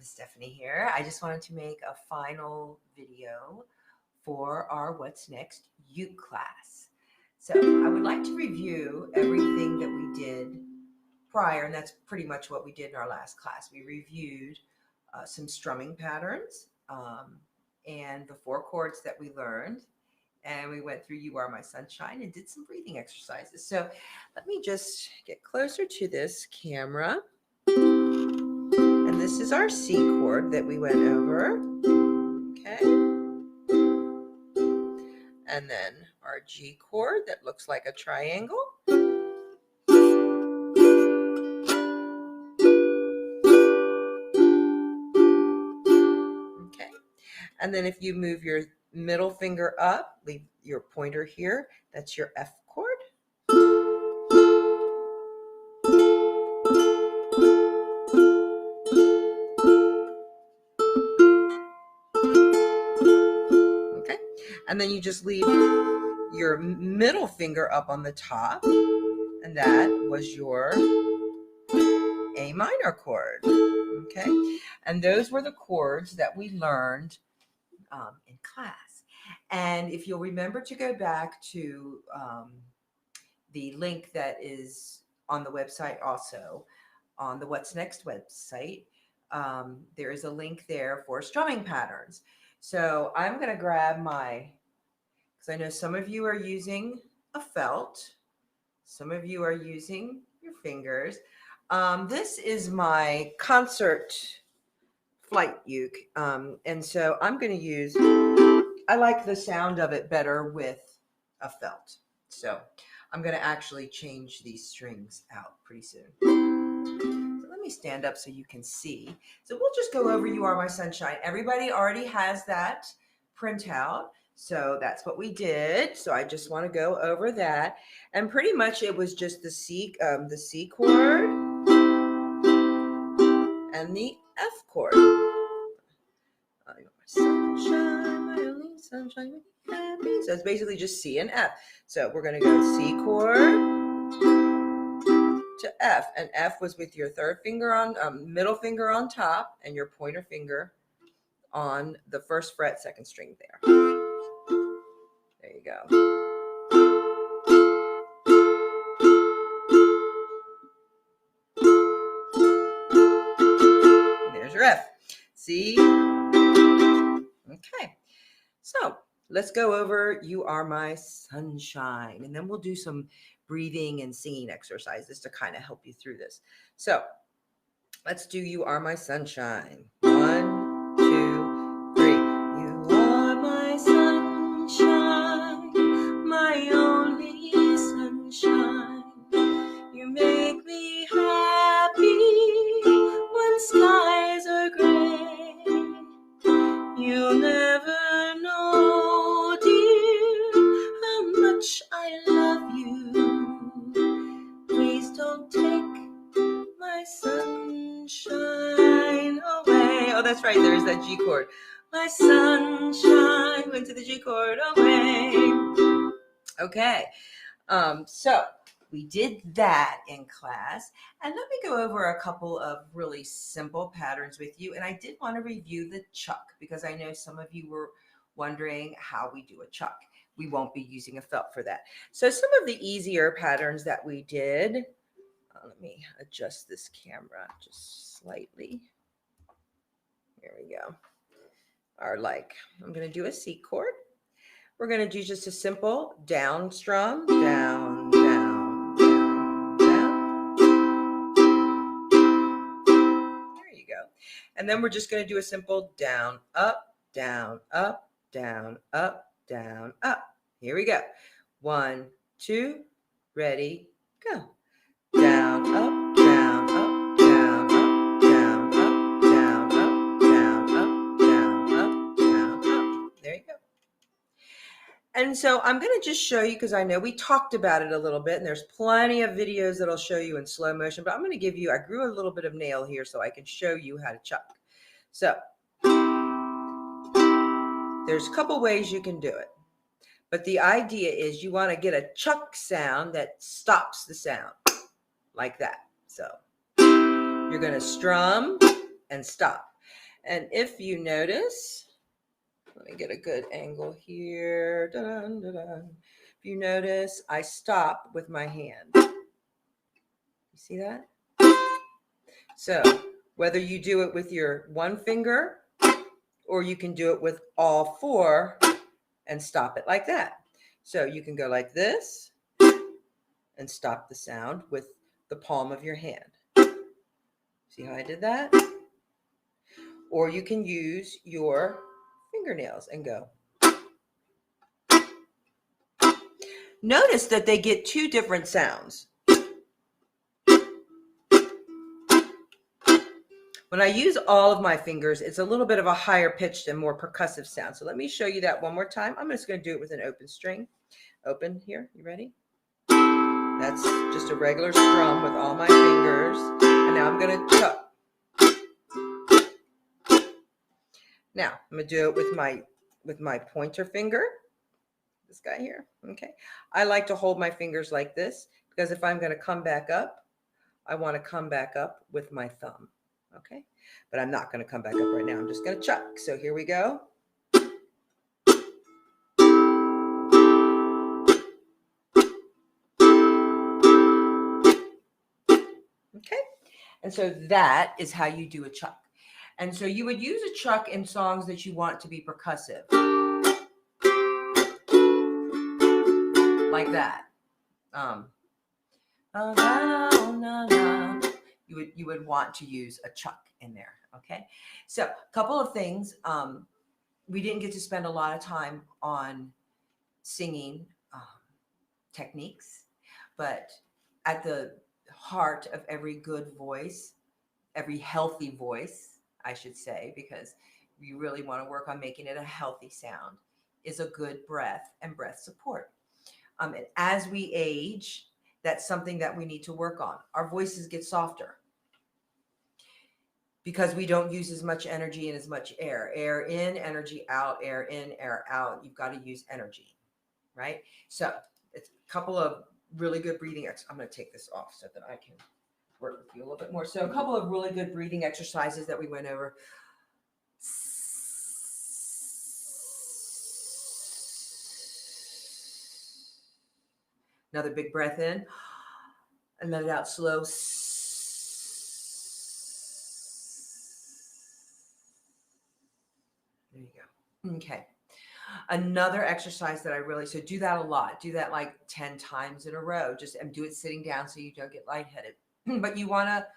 Stephanie here. I just wanted to make a final video for our What's Next uke class. So I would like to review everything that we did prior, and that's pretty much what we did in our last class. We reviewed some strumming patterns and the 4 chords that we learned, and we went through You Are My Sunshine and did some breathing exercises. So let me just get closer to this camera. And this is our C chord that we went over, okay? And then our G chord that looks like a triangle. Okay, and then if you move your middle finger up, leave your pointer here, that's your F chord. And then you just leave your middle finger up on the top, and that was your A minor chord, okay? And those were the chords that we learned in class. And if you'll remember to go back to the link that is on the website also, on the What's Next website, there is a link there for strumming patterns. So I'm going to grab my, because I know some of you are using a felt, some of you are using your fingers. This is my concert flight uke, and so I'm going to use, I like the sound of it better with a felt. So I'm going to actually change these strings out pretty soon. So let me stand up so you can see. So we'll just go over You Are My Sunshine. Everybody already has that printout. So that's what we did. So I just want to go over that. And pretty much it was just the C chord and the F chord. My sunshine, my only sunshine, make me happy. So it's basically just C and F. So we're going to go C chord to F, and F was with your third finger on, middle finger on top, and your pointer finger on the first fret, second string there. There you go. And there's your F. C. Okay. So let's go over You Are My Sunshine, and then we'll do some breathing and singing exercises to kind of help you through this. So let's do You Are My Sunshine. 1, 2, 3. You are my sunshine, my only sunshine. You make me happy when skies are gray. You'll never know, dear, how much I love you. Please don't take my sunshine away. Oh, that's right. There's that G chord. My sunshine went to the G chord away. Okay. So we did that in class. And let me go over a couple of really simple patterns with you. And I did want to review the chuck because I know some of you were wondering how we do a chuck. We won't be using a felt for that. So some of the easier patterns that we did, let me adjust this camera just slightly. Here we go. Are like, I'm going to do a C chord. We're going to do just a simple down strum, down, down, down, down. There you go. And then we're just going to do a simple down, up, down, up, down, up, down, up. Here we go. 1, 2, ready, go. Down, up, down, up, down, up, down, up, down, up, down, up, down, up, down, up. There you go. And so I'm going to just show you, because I know we talked about it a little bit, and there's plenty of videos that I'll show you in slow motion, but I'm going to give you, I grew a little bit of nail here so I can show you how to chuck. So there's a couple ways you can do it. But the idea is you want to get a chuck sound that stops the sound. Like that. So you're going to strum and stop. And if you notice, let me get a good angle here. Dun, dun, dun. If you notice, I stop with my hand. You see that? So whether you do it with your one finger or you can do it with all four and stop it like that. So you can go like this and stop the sound with the palm of your hand. See how I did that? Or you can use your fingernails and go. Notice that they get two different sounds. When I use all of my fingers, it's a little bit of a higher pitched and more percussive sound. So let me show you that one more time. I'm just going to do it with an open string. Open here. You ready? That's just a regular strum with all my fingers. And now I'm going to chuck. Now I'm going to do it with my pointer finger. This guy here. Okay. I like to hold my fingers like this because if I'm going to come back up, I want to come back up with my thumb. Okay. But I'm not going to come back up right now. I'm just going to chuck. So here we go. Okay. And so that is how you do a chuck. And so you would use a chuck in songs that you want to be percussive. Like that. You would want to use a chuck in there. Okay. So a couple of things. We didn't get to spend a lot of time on singing techniques, but at the heart of every good voice, every healthy voice, I should say, because you really want to work on making it a healthy sound, is a good breath and breath support. And as we age, that's something that we need to work on. Our voices get softer because we don't use as much energy and as much air. Air in, energy out, air in, air out. You've got to use energy, right? So it's a couple of really good breathing exercises. I'm going to take this off so that I can work with you a little bit more. So a couple of really good breathing exercises that we went over. Another big breath in and let it out slow. There you go. Okay. Another exercise that I really, so do that a lot. Do that like 10 times in a row. Just and do it sitting down so you don't get lightheaded. But you want to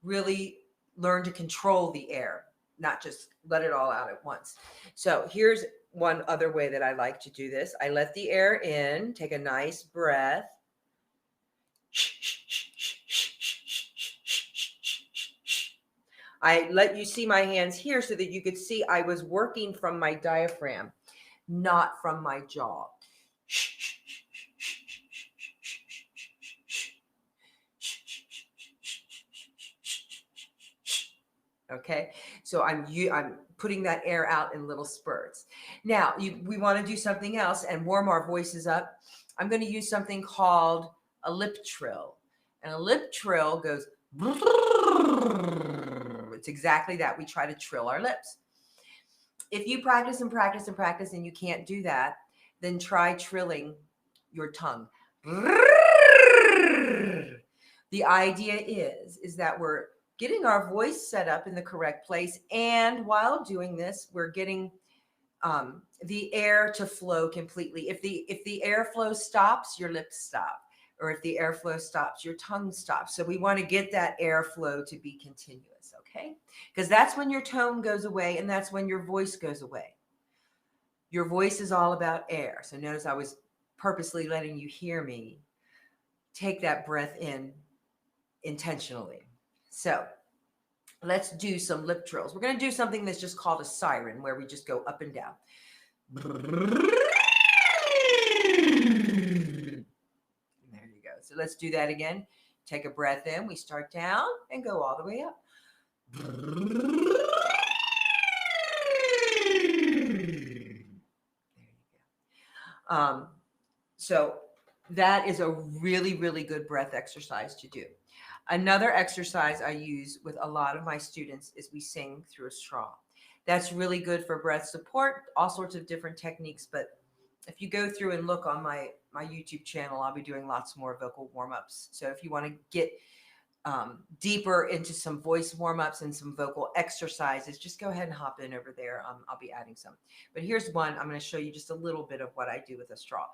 really learn to control the air, not just let it all out at once. So here's one other way that I like to do this. I let the air in, take a nice breath. I let you see my hands here so that you could see I was working from my diaphragm, not from my jaw. Okay, so I'm putting that air out in little spurts. Now we want to do something else and warm our voices up. I'm going to use something called a lip trill, and a lip trill goes. It's exactly that. We try to trill our lips. If you practice and practice and practice and you can't do that, then try trilling your tongue. The idea is that we're getting our voice set up in the correct place. And while doing this, we're getting the air to flow completely. If the airflow stops, your lips stop. Or if the airflow stops, your tongue stops. So we want to get that airflow to be continuous, okay? Because that's when your tone goes away and that's when your voice goes away. Your voice is all about air. So notice I was purposely letting you hear me take that breath in intentionally. So let's do some lip trills. We're going to do something that's just called a siren, where we just go up and down. So let's do that again. Take a breath in. We start down and go all the way up. There you go. So that is a really, really good breath exercise to do. Another exercise I use with a lot of my students is we sing through a straw. That's really good for breath support, all sorts of different techniques. But if you go through and look on my YouTube channel, I'll be doing lots more vocal warm-ups. So if you want to get deeper into some voice warm-ups and some vocal exercises, just go ahead and hop in over there. I'll be adding some. But here's one. I'm going to show you just a little bit of what I do with a straw.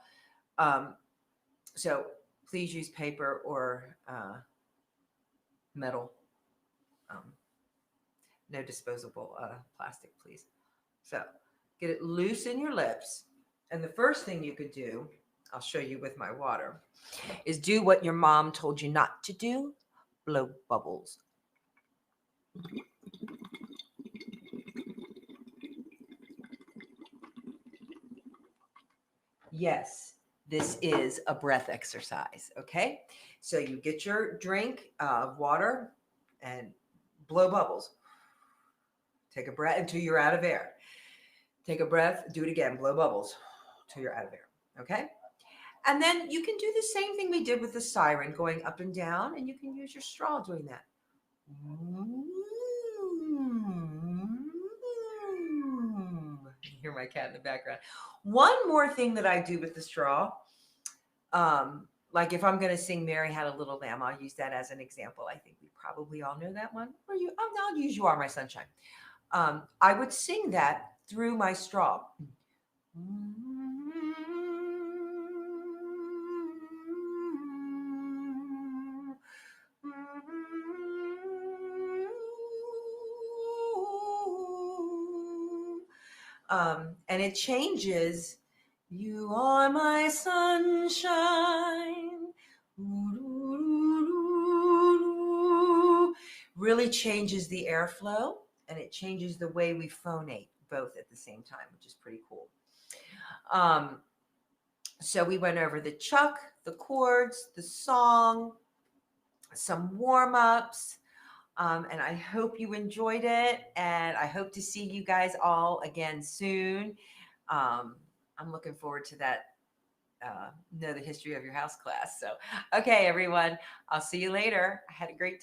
So please use paper or metal. No disposable plastic, please. So get it loose in your lips. And the first thing you could do, I'll show you with my water, is do what your mom told you not to do. Blow bubbles. Yes, this is a breath exercise, okay? So you get your drink of water and blow bubbles. Take a breath until you're out of air. Take a breath, do it again, blow bubbles till you're out of air, okay? And then you can do the same thing we did with the siren, going up and down, and you can use your straw doing that. You hear my cat in the background. One more thing that I do with the straw, like if I'm going to sing Mary Had a Little Lamb, I'll use that as an example. I think we probably all know that one. Or I'll use You Are My Sunshine. I would sing that through my straw. And it changes. You are my sunshine. Really changes the airflow, and it changes the way we phonate both at the same time, which is pretty cool. So we went over the chuck, the chords, the song, some warm-ups. And I hope you enjoyed it. And I hope to see you guys all again soon. I'm looking forward to that Know the History of Your House class. So, okay, everyone, I'll see you later. I had a great time.